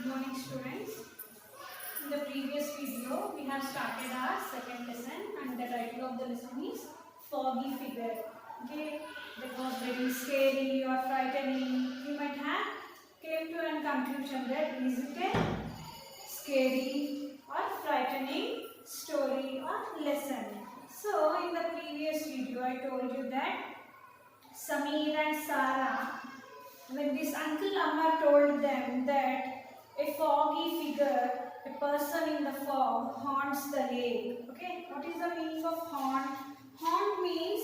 Good morning, students. In the previous video, we have started our second lesson, and the title of the lesson is Foggy Figure. Okay, that was very scary or frightening. You might have came to a conclusion that is it a scary or frightening story or lesson. So, in the previous video, I told you that Sameer and Sarah, when this Uncle Amar told them that a foggy figure, a person in the fog, haunts the lake. Okay, what is the meaning of haunt? Haunt means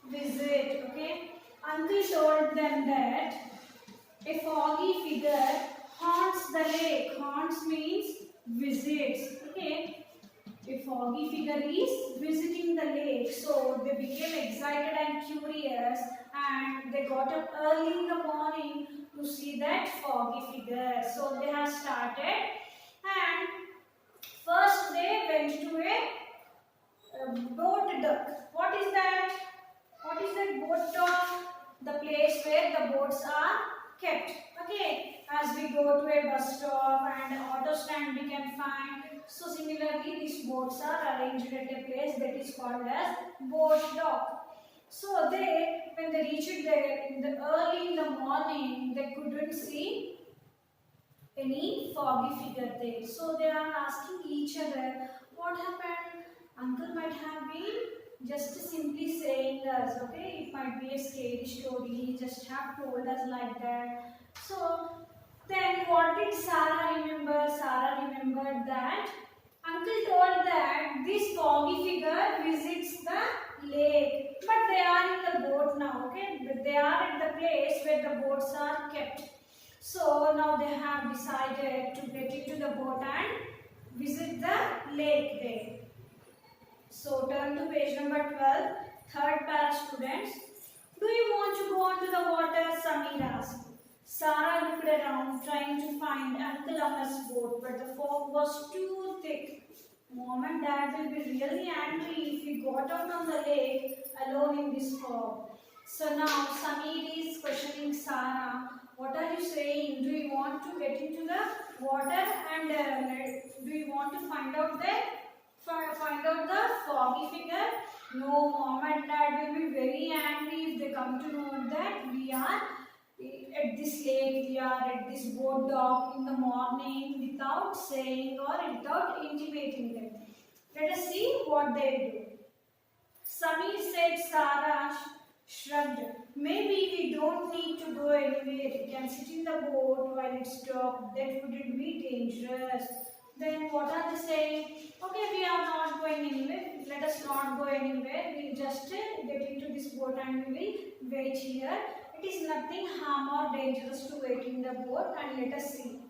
visit. Okay, Uncle told them that a foggy figure haunts the lake. Haunts means visits. Okay, a foggy figure is visiting the lake. So they became excited and curious, and they got up early in the morning to see that foggy figure. So they have started, and first they went to a boat dock. What is that? What is that boat dock? The place where the boats are kept. Okay, as we go to a bus stop and auto stand we can find. So similarly these boats are arranged at a place that is called as boat dock. So when they reached there in the early in the morning, they couldn't see any foggy figure there. So they are asking each other, what happened? Uncle might have been just simply saying us, okay? It might be a scary story, he just have told us like that. So then what did Sarah remember? Sarah remembered that Uncle told that this foggy figure visits the lake, but they are in the boat now, okay? But they are at the place where the boats are kept. So now they have decided to get into the boat and visit the lake there. So turn to page number 12, third para students. Do you want to go onto the water? Sameer asked. Sarah looked around trying to find Uncle Amar's boat, but the fog was too thick. Mom and Dad will be really angry if we got out on the lake alone in this fog. So now Sameer is questioning Sarah. What are you saying? Do you want to get into the water and do you want to find out the foggy figure? No, Mom and Dad will be very angry if they come to know that we are at this lake, we are at this boat dock in the morning without saying or without intimating them. Let us see what they do. Sameer said. Sarah shrugged. Maybe we don't need to go anywhere. We can sit in the boat while it's docked. That wouldn't be dangerous. Then what are they saying? Okay, we are not going anywhere. Let us not go anywhere. We'll just get into this boat and we will wait here. It is nothing harm or dangerous to wait in the boat, and let us see.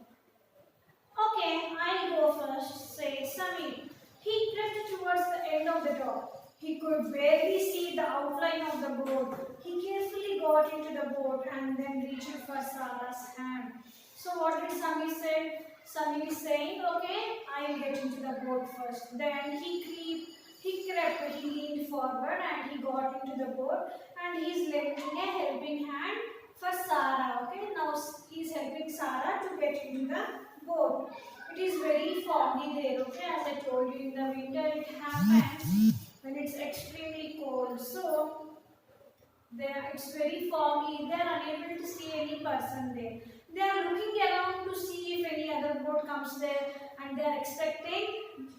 Okay, I'll go first, said Sameer. He crept towards the end of the dock. He could barely see the outline of the boat. He carefully got into the boat and then reached for Sarah's hand. So what did Sameer say? Sameer is saying, okay, I'll get into the boat first. Then he crept, he leaned forward and he got into the boat and he's lending a helping hand for Sarah. Okay, now he's helping Sarah to get into the boat. It is very foggy there. Okay, as I told you, in the winter it happens when it's extremely cold. So it's very foggy. They are unable to see any person there. They are looking around to see if any other boat comes there, and they are expecting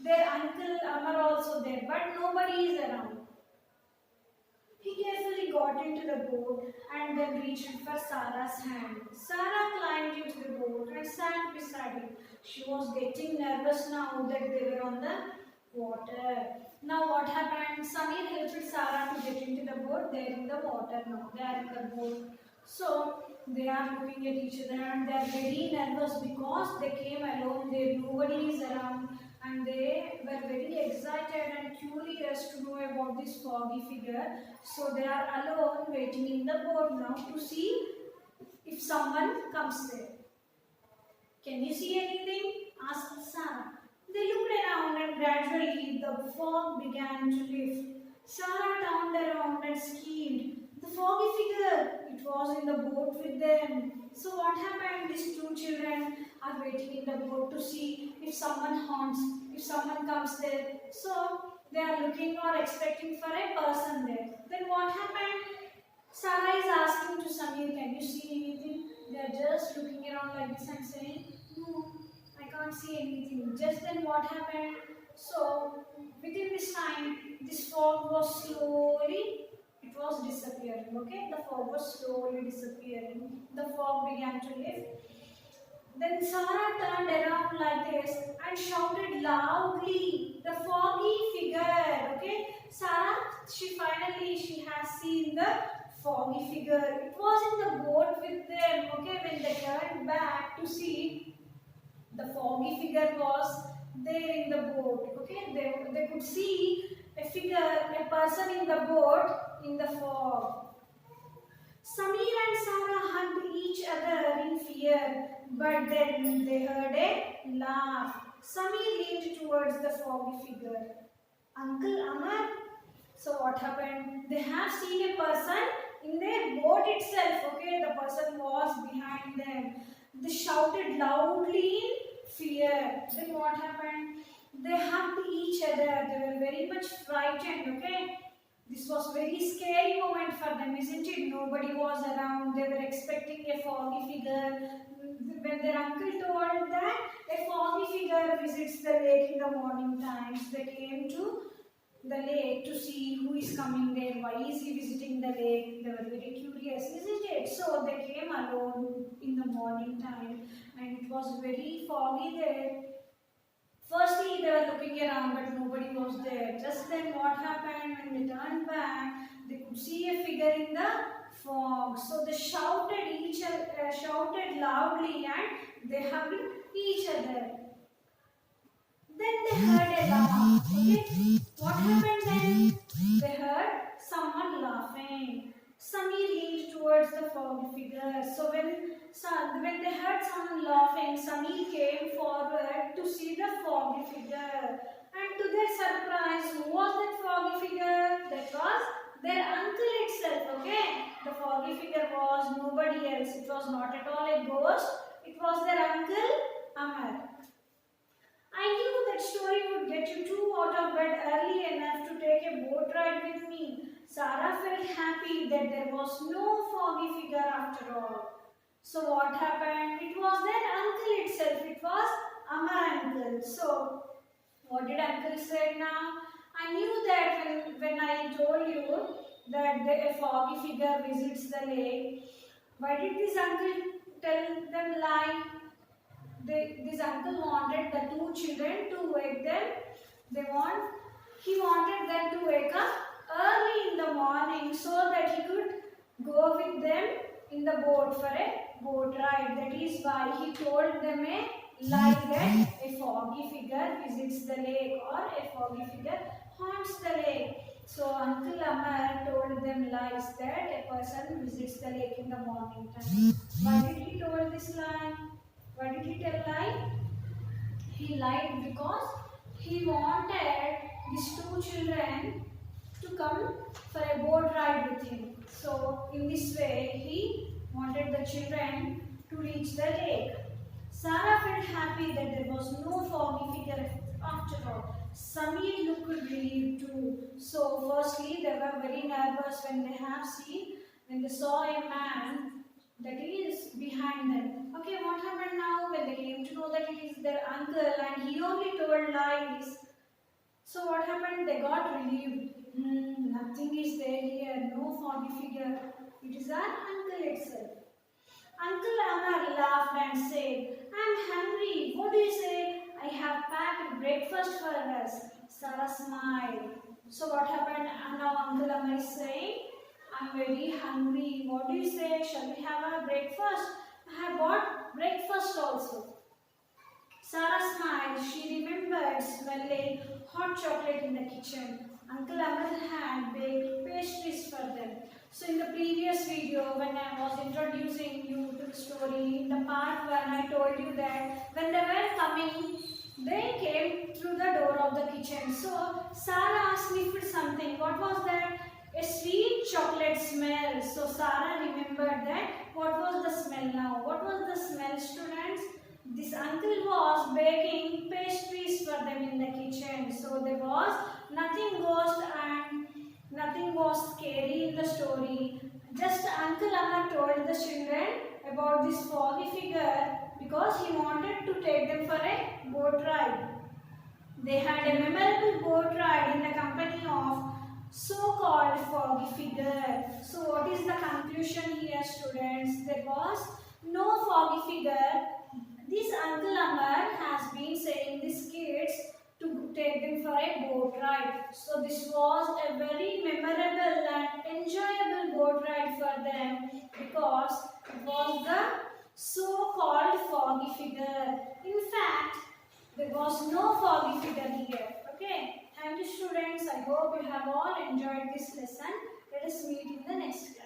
their Uncle Amar also there, but nobody is around. He carefully got into the boat and then reached for Sarah's hand. Sarah climbed into the boat and sat beside him. She was getting nervous now that they were on the water. Now what happened? Sameer helped Sarah to get into the boat. They are in the water now. They are in the boat. So they are looking at each other and they are very nervous because they came alone. There nobody is around and they were very excited and curious to know about this foggy figure. So they are alone waiting in the boat now to see if someone comes there. Can you see anything? Asked Sarah. They looked around and gradually the fog began to lift. Sarah turned around and screamed. The foggy figure! It was in the boat with them. So what happened? These two children are waiting in the boat to see if someone haunts, if someone comes there. So they are looking or expecting for a person there. Then what happened? Sarah is asking to Samir, can you see anything? They are just looking around like this and saying, no, I can't see anything. Just then what happened? So within this time, this fog was slowly, it was disappearing. Okay, the fog was slowly disappearing. The fog began to lift. Then Sarah turned around like this and shouted loudly, the foggy figure. Okay, Sarah, she has seen the foggy figure. It was in the boat with them. Okay, when they turned back to see, the foggy figure was there in the boat. Okay, they could see a figure, a person in the boat in the fog. Samir and Sarah hugged each other in fear, but then they heard a laugh. Samir leaned towards the foggy figure. Uncle Amar? So what happened? They have seen a person in their boat itself. Okay, the person was behind them. They shouted loudly in fear. Then what happened? They hugged each other. They were very much frightened. Okay. This was very scary moment for them, isn't it? Nobody was around. They were expecting a foggy figure. When their uncle told that a foggy figure visits the lake in the morning times, they came to the lake to see who is coming there. Why is he visiting the lake? They were very curious, isn't it? So they came alone in the morning time, and it was very foggy there. Firstly, they were looking around, but nobody was there. Just then, what happened? When they turned back, they could see a figure in the fog. So they shouted loudly, and they hugged each other. Then they heard a laugh. Okay, what happened then? They heard someone laughing. Samir leaned towards the foggy figure. So when they heard someone laughing, Samir came forward to see the foggy figure. And to their surprise, who was that foggy figure? That was their uncle itself. Okay, the foggy figure was nobody else. It was not at all a ghost. It was their uncle Amar. I knew that story would get you two out of bed early enough to take a boat ride with me. Sarah felt happy that there was no foggy figure after all. So what happened? It was their uncle itself. It was Amar uncle. So what did uncle say now? I knew that when I told you that a foggy figure visits the lake, why did this uncle tell them lie? This uncle wanted the two children to wake them. He wanted them to wake up early in the morning so that he could go with them in the boat for a boat ride. That is why he told them a lie that a foggy figure visits the lake or a foggy figure haunts the lake. So Uncle Amar told them lies that a person visits the lake in the morning time. Why did he told this lie? Why did he tell lie? He lied because he wanted these two children to come for a boat ride with him. So in this way, he wanted the children to reach the lake. Sarah felt happy that there was no foggy figure after all. Samir looked relieved too. So firstly, they were very nervous when they saw a man that is behind them. Okay, what happened now when they came to know that it is their uncle and he only told lies? So what happened? They got relieved. Nothing is there here, no foggy figure. It is our uncle itself. Uncle Amar laughed and said, I'm hungry. What do you say? I have packed breakfast for us. Sarah smiled. So what happened? Now Uncle Amar is saying, I'm very hungry. What do you say? Shall we have our breakfast? I have bought breakfast also. Sarah smiled. She remembered smelling hot chocolate in the kitchen. Uncle Amar had baked pastries for them. So in the previous video, when I was introducing you to the story, in the part when I told you that when they were coming, they came through the door of the kitchen. So Sarah sniffed something. What was that? A sweet chocolate smell. So Sarah remembered that. What was the smell now? What was the smell, students? this uncle was baking pastries for them in the kitchen. So there was nothing ghost and nothing was scary in the story. Just Uncle Amma told the children about this foggy figure because he wanted to take them for a boat ride. They had a memorable boat ride in the company of so-called foggy figure. So what is the conclusion here, students? There was no foggy figure. This Uncle Amar has been saying these kids to take them for a boat ride. So this was a very memorable and enjoyable boat ride for them because it was the so-called foggy figure. In fact, there was no foggy figure here. Okay. Thank you, students. I hope you have all enjoyed this lesson. Let us meet in the next class.